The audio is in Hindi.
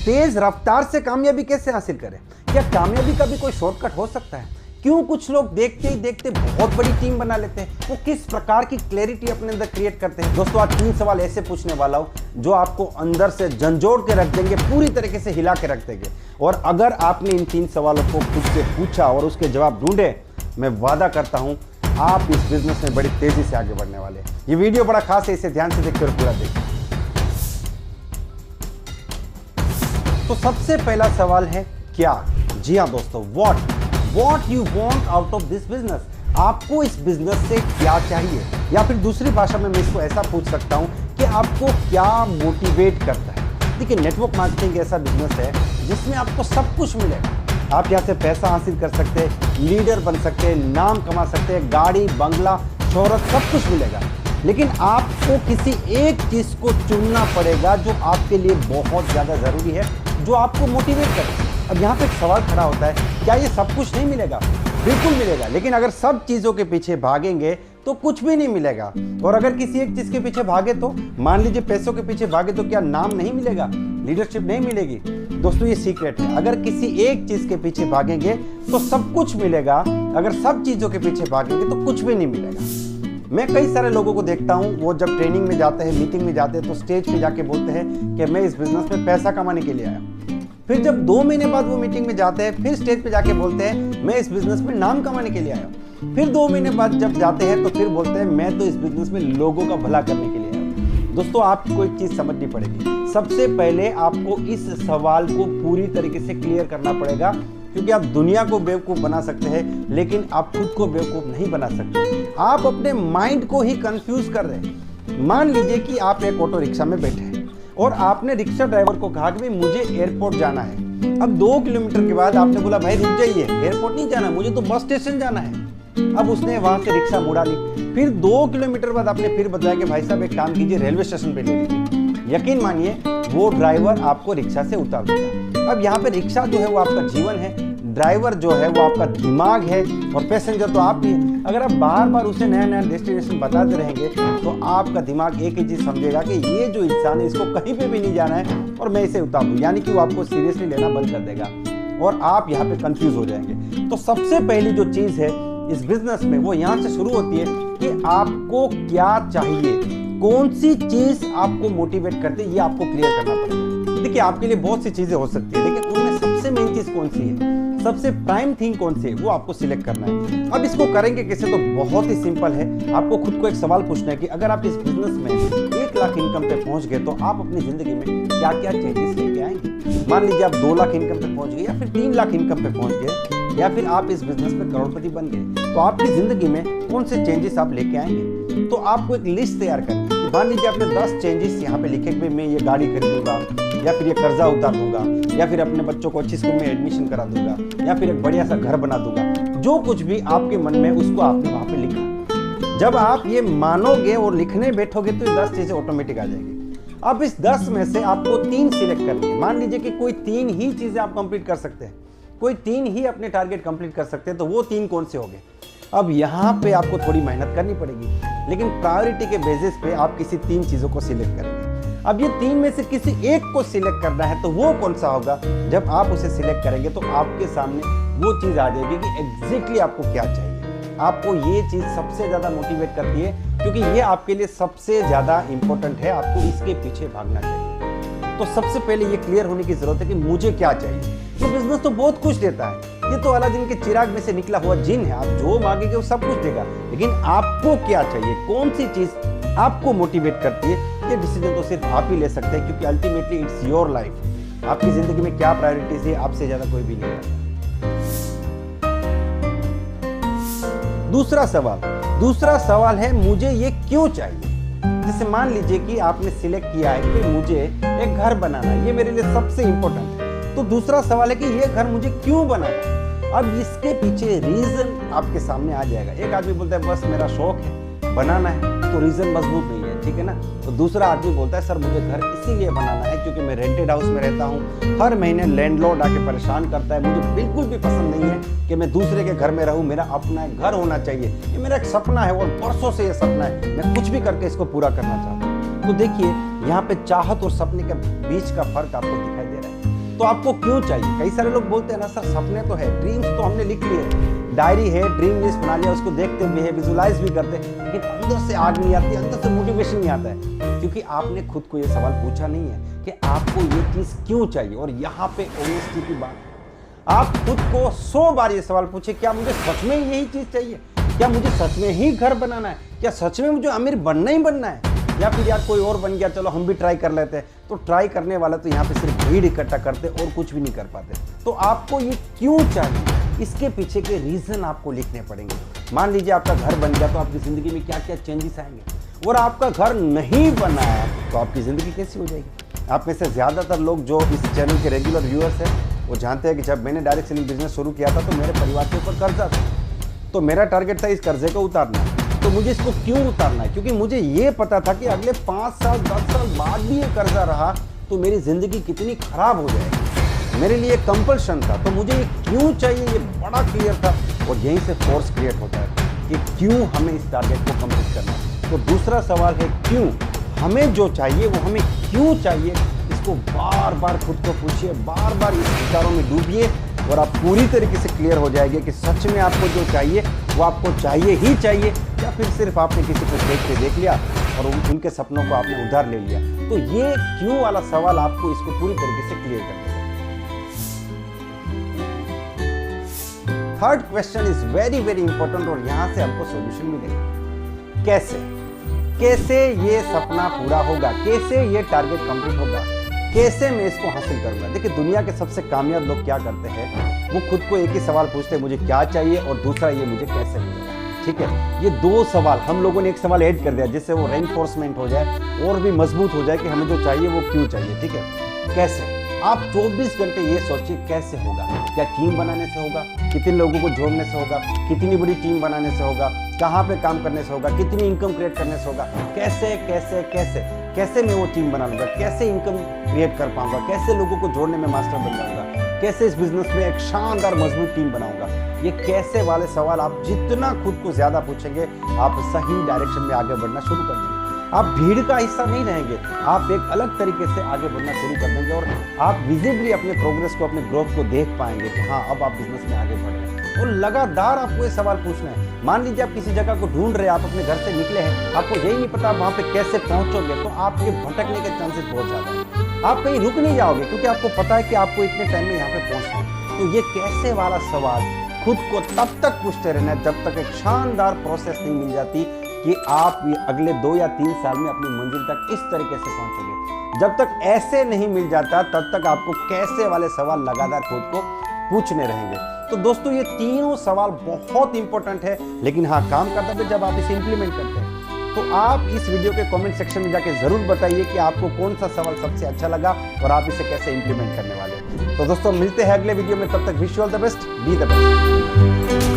तेज रफ्तार से कामयाबी कैसे हासिल करें? क्या कामयाबी का भी कोई शॉर्टकट हो सकता है? क्यों कुछ लोग देखते ही देखते बहुत बड़ी टीम बना लेते हैं? वो किस प्रकार की क्लैरिटी अपने अंदर क्रिएट करते हैं? दोस्तों, आज 3 सवाल ऐसे पूछने वाला हूं जो आपको अंदर से झंझोड़ के रख देंगे, पूरी तरीके से हिला के रख देंगे। और अगर आपने इन 3 सवालों को खुद से पूछा और उसके जवाब ढूंढे, मैं वादा करता हूं आप इस बिजनेस में बड़ी तेजी से आगे बढ़ने वाले हैं। ये वीडियो बड़ा खास है, इसे ध्यान से देखते और पूरा देखिए। तो सबसे पहला सवाल है क्या? जी हाँ दोस्तों, what you want out of this business. आपको इस बिजनेस से क्या चाहिए? या फिर दूसरी भाषा में मैं इसको ऐसा पूछ सकता हूं कि आपको क्या मोटिवेट करता है। देखिए, नेटवर्क मार्केटिंग ऐसा बिजनेस है जिसमें आपको सब कुछ मिलेगा। आप यहाँ से पैसा हासिल कर सकते हैं, लीडर बन सकते हैं, नाम कमा सकते हैं, गाड़ी, बंगला, शोहरत, सब कुछ मिलेगा। लेकिन आपको किसी एक चीज को चुनना पड़ेगा जो आपके लिए बहुत ज्यादा जरूरी है, जो आपको मोटिवेट करे। अब यहाँ पे एक सवाल खड़ा होता है, क्या ये सब कुछ नहीं मिलेगा? बिल्कुल मिलेगा, लेकिन अगर सब चीजों के पीछे भागेंगे तो कुछ भी नहीं मिलेगा। और अगर किसी एक चीज के पीछे भागे तो, मान लीजिए पैसों के पीछे भागे तो क्या नाम नहीं मिलेगा, लीडरशिप नहीं मिलेगी? दोस्तों, ये सीक्रेट है। अगर किसी एक चीज के पीछे भागेंगे तो सब कुछ मिलेगा, अगर सब चीजों के पीछे भागेंगे तो कुछ भी नहीं मिलेगा। मैं कई सारे लोगों को देखता हूं, वो जब ट्रेनिंग में जाते हैं, मीटिंग में जाते हैं, तो स्टेज पे जाके बोलते हैं कि मैं इस बिजनेस में पैसा कमाने के लिए आया। फिर जब 2 महीने बाद वो मीटिंग में जाते हैं, फिर स्टेज पे जाके बोलते हैं मैं इस बिजनेस में नाम कमाने के लिए आया। फिर 2 महीने बाद जब जाते हैं तो फिर बोलते हैं मैं तो इस बिजनेस में लोगों का भला करने के लिए आया। दोस्तों, आपको एक चीज समझनी पड़ेगी। सबसे पहले आपको इस सवाल को पूरी तरीके से क्लियर करना पड़ेगा, क्योंकि आप दुनिया को बेवकूफ बना सकते हैं लेकिन आप खुद को बेवकूफ नहीं बना सकते। आप अपने माइंड को ही कंफ्यूज कर रहे हैं। मान लीजिए कि आप एक ऑटो रिक्शा में बैठे हैं और आपने रिक्शा ड्राइवर को कहा कि मुझे एयरपोर्ट जाना है। अब 2 किलोमीटर के बाद आपने बोला भाई रुक जाइए, एयरपोर्ट नहीं जाना, मुझे तो बस स्टेशन जाना है। अब उसने वहां से रिक्शा मुड़ा ली। फिर 2 किलोमीटर बाद आपने फिर बताया कि भाई साहब एक काम कीजिए, रेलवे स्टेशन पे ले लीजिए। यकीन मानिए वो ड्राइवर आपको रिक्शा से उतार देगा। अब यहाँ पे रिक्शा जो है वो आपका जीवन है, ड्राइवर जो है वो आपका दिमाग है और पैसेंजर तो आप ही है। अगर आप बार बार उसे नया नया डेस्टिनेशन बताते रहेंगे तो आपका दिमाग एक ही चीज समझेगा कि ये जो इंसान है इसको कहीं पे भी नहीं जाना है और मैं इसे उतार दूं, यानी कि वो आपको सीरियसली लेना बंद कर देगा और आप यहाँ पे कंफ्यूज हो जाएंगे। तो सबसे पहली जो चीज है इस बिजनेस में वो यहाँ से शुरू होती है कि आपको क्या चाहिए, कौन सी चीज आपको मोटिवेट करती है, ये आपको क्लियर करना पड़ेगा। देखिए, आपके लिए बहुत सी चीजें हो सकती है, लेकिन उनमें सबसे मेन चीज कौन सी है, सबसे प्राइम थिंग कौन सी है, वो आपको सिलेक्ट करना है। अब इसको करेंगे कैसे? तो बहुत ही सिंपल है। आपको खुद को एक सवाल पूछना है कि अगर आप इस बिजनेस में 1 लाख इनकम पे पहुंच गए तो आप अपनी जिंदगी में क्या क्या चेंजेस लेके आएंगे। मान लीजिए आप 2 लाख इनकम पे पहुंच गए या फिर 3 लाख इनकम पे पहुंच गए या फिर आप इस बिजनेस में करोड़पति बन गए, तो आपकी जिंदगी में कौन से चेंजेस आप लेके आएंगे? तो आपको एक लिस्ट तैयार करनी है। मान लीजिए आपने 10 चेंजेस यहाँ पे लिखे कि मैं ये गाड़ी खरीदूंगा, या फिर ये कर्जा उतार दूंगा, या फिर अपने बच्चों को अच्छी स्कूल में एडमिशन करा दूंगा, या फिर एक बढ़िया सा घर बना दूंगा। जो कुछ भी आपके मन में उसको आपने वहां पे लिखा। जब आप ये मानोगे और लिखने बैठोगे तो ये 10 चीजें ऑटोमेटिक आ जाएंगी। अब इस 10 में से आपको 3 सिलेक्ट करनी है। मान लीजिए कि कोई 3 ही चीजें आप कंप्लीट कर सकते हैं, कोई 3 ही अपने टारगेट कंप्लीट कर सकते हैं, तो वो 3 कौन से होंगे? अब यहाँ पे आपको थोड़ी मेहनत करनी पड़ेगी, लेकिन प्रायोरिटी के बेसिस पे आप किसी 3 चीजों को सिलेक्ट करेंगे। अब ये 3 में से किसी एक को सिलेक्ट करना है, तो वो कौन सा होगा? जब आप उसे सिलेक्ट करेंगे तो आपके सामने वो चीज आ जाएगी कि एग्जैक्टली आपको क्या चाहिए। आपको ये चीज सबसे ज्यादा मोटिवेट करती है, क्योंकि ये आपके लिए सबसे ज्यादा इंपॉर्टेंट है। आपको इसके पीछे भागना चाहिए। तो सबसे पहले ये क्लियर होने की जरूरत है कि मुझे क्या चाहिए। ये बिजनेस तो बहुत कुछ देता है, ये तो अलादीन के चिराग में से निकला हुआ जिन है। आप जो मांगेंगे वो सब कुछ देगा, लेकिन आपको क्या चाहिए, कौन सी चीज आपको मोटिवेट करती है, ये डिसीजन तो सिर्फ आप ही ले सकते हैं, क्योंकि अल्टीमेटली इट्स योर लाइफ। आपकी जिंदगी में क्या प्रायोरिटीज है आपसे ज्यादा कोई भी नहीं करता। दूसरा सवाल है मुझे ये क्यों चाहिए। जैसे मान लीजिए कि आपने सिलेक्ट किया है कि मुझे एक घर बनाना है, ये मेरे लिए सबसे इंपॉर्टेंट है। तो दूसरा सवाल है कि ये घर मुझे क्यों बनाना है। अब इसके पीछे रीजन आपके सामने आ जाएगा। एक आदमी बोलता है बस मेरा शौक है, बनाना है, तो रीजन मजबूत नहीं है, ठीक है ना। तो दूसरा आदमी बोलता है सर मुझे घर इसीलिए बनाना है क्योंकि मैं रेंटेड हाउस में रहता हूँ, हर महीने लैंडलॉर्ड आके परेशान करता है, मुझे बिल्कुल भी पसंद नहीं है कि मैं दूसरे के घर में रहूँ, मेरा अपना एक घर होना चाहिए, ये मेरा एक सपना है और बरसों से ये सपना है, मैं कुछ भी करके इसको पूरा करना चाहता हूँ। तो देखिए यहाँ पे चाहत और सपने के बीच का फर्क आपको दिखाई दे रहा है। तो आपको क्यों चाहिए? कई सारे लोग बोलते हैं ना सर सपने तो है, ड्रीम्स तो हमने लिख लिए, डायरी है, ड्रीम लिस्ट बना लिया, उसको देखते भी है, विजुलाइज भी करते हैं, लेकिन अंदर से आग नहीं आती, अंदर से मोटिवेशन नहीं आता है, क्योंकि आपने खुद को ये सवाल पूछा नहीं है कि आपको ये चीज़ क्यों चाहिए। और यहाँ पे ऑनेस्टी की बात, आप खुद को 100 बार ये सवाल पूछे, क्या मुझे सच में यही चीज़ चाहिए? क्या मुझे सच में ही घर बनाना है? क्या सच में मुझे अमीर बनना ही बनना है? या फिर यार कोई और बन गया, चलो हम भी ट्राई कर लेते हैं। तो ट्राई करने वाला तो यहाँ पे सिर्फ भीड़ इकट्ठा करते और कुछ भी नहीं कर पाते। तो आपको ये क्यों चाहिए, इसके पीछे के रीज़न आपको लिखने पड़ेंगे। मान लीजिए आपका घर बन गया तो आपकी ज़िंदगी में क्या क्या चेंजेस आएंगे, और आपका घर नहीं बनाया तो आपकी ज़िंदगी कैसी हो जाएगी। आप में से ज़्यादातर लोग जो इस चैनल के रेगुलर व्यूअर्स हैं वो जानते हैं कि जब मैंने डायरेक्ट सेलिंग बिजनेस शुरू किया था तो मेरे परिवार के ऊपर कर्जा था, तो मेरा टारगेट था इस कर्जे को उतारना। तो मुझे इसको क्यों उतारना है? क्योंकि मुझे ये पता था कि अगले 5 साल 10 साल बाद भी ये कर्जा रहा तो मेरी ज़िंदगी कितनी खराब हो जाएगी। मेरे लिए कंपल्शन था, तो मुझे ये क्यों चाहिए ये बड़ा क्लियर था, और यहीं से फोर्स क्रिएट होता है कि क्यों हमें इस टारगेट को कंप्लीट करना है। तो दूसरा सवाल है क्यों, हमें जो चाहिए वो हमें क्यों चाहिए, इसको बार बार खुद को पूछिए, बार बार इस विचारों में डूबिए और आप पूरी तरीके से क्लियर हो जाएंगे कि सच में आपको जो चाहिए वो आपको चाहिए ही चाहिए, या फिर सिर्फ आपने किसी को देख लिया और उनके सपनों को आपने उधार ले लिया। तो ये क्यों वाला सवाल आपको इसको पूरी तरीके से क्लियर कर देगा। Third question is very very important, और यहां से हमको सॉल्यूशन मिलेगा। कैसे ये सपना पूरा होगा, कैसे ये टारगेट कंप्लीट होगा, कैसे मैं इसको हासिल करूंगा। देखिए दुनिया के सबसे कामयाब लोग क्या करते हैं, वो खुद को एक ही सवाल पूछते हैं, मुझे क्या चाहिए, और दूसरा ये मुझे कैसे मिलेगा। ठीक है, ये 2 सवाल हम लोगों ने एक सवाल ऐड कर दिया जिससे वो रेनफोर्समेंट हो जाए और भी मजबूत हो जाए कि हमें जो चाहिए वो क्यों चाहिए। ठीक है, कैसे, आप 24 घंटे ये सोचिए कैसे होगा। क्या टीम बनाने से होगा, कितने लोगों को जोड़ने से होगा, कितनी बड़ी टीम बनाने से होगा, कहाँ पे काम करने से होगा, कितनी इनकम क्रिएट करने से होगा, कैसे कैसे कैसे कैसे मैं वो टीम बना लूँगा, कैसे इनकम क्रिएट कर पाऊंगा, कैसे लोगों को जोड़ने में मास्टर बन जाऊंगा, कैसे इस बिजनेस में एक शानदार मजबूत टीम बनाऊंगा। ये कैसे वाले सवाल आप जितना खुद को ज्यादा पूछेंगे आप सही डायरेक्शन में आगे बढ़ना शुरू कर देंगे। आप भीड़ का हिस्सा नहीं रहेंगे, आप एक अलग तरीके से आगे बढ़ना शुरू कर देंगे और आप विजिबली अपने प्रोग्रेस को, अपने ग्रोथ को देख पाएंगे कि हाँ अब आप बिजनेस में आगे बढ़ रहे हैं। और लगातार आपको ये सवाल पूछना है। मान लीजिए आप किसी जगह को ढूंढ रहे हैं, आप अपने घर से निकले हैं, आपको यही नहीं पता आप वहाँ पे कैसे पहुंचोगे, तो आपके भटकने के चांसेस बहुत ज्यादा है। आप कहीं रुक नहीं जाओगे क्योंकि आपको पता है कि आपको इतने टाइम में यहाँ पे पहुंचना है। तो ये कैसे वाला सवाल खुद को तब तक पूछते रहना है जब तक एक शानदार प्रोसेस नहीं मिल जाती कि आप ये अगले 2 या 3 साल में अपनी मंजिल तक इस तरीके से पहुंचोगे। जब तक ऐसे नहीं मिल जाता तब तक आपको कैसे वाले सवाल लगातार खुद को पूछने रहेंगे। तो दोस्तों ये तीनों सवाल बहुत इंपॉर्टेंट है, लेकिन हाँ काम का तब है जब आप इसे इंप्लीमेंट करते हैं। तो आप इस वीडियो के कमेंट सेक्शन में जाके जरूर बताइए कि आपको कौन सा सवाल सबसे अच्छा लगा और आप इसे कैसे इंप्लीमेंट करने वाले हैं। तो दोस्तों मिलते हैं अगले वीडियो में, तब तक wish you all the best, be the best.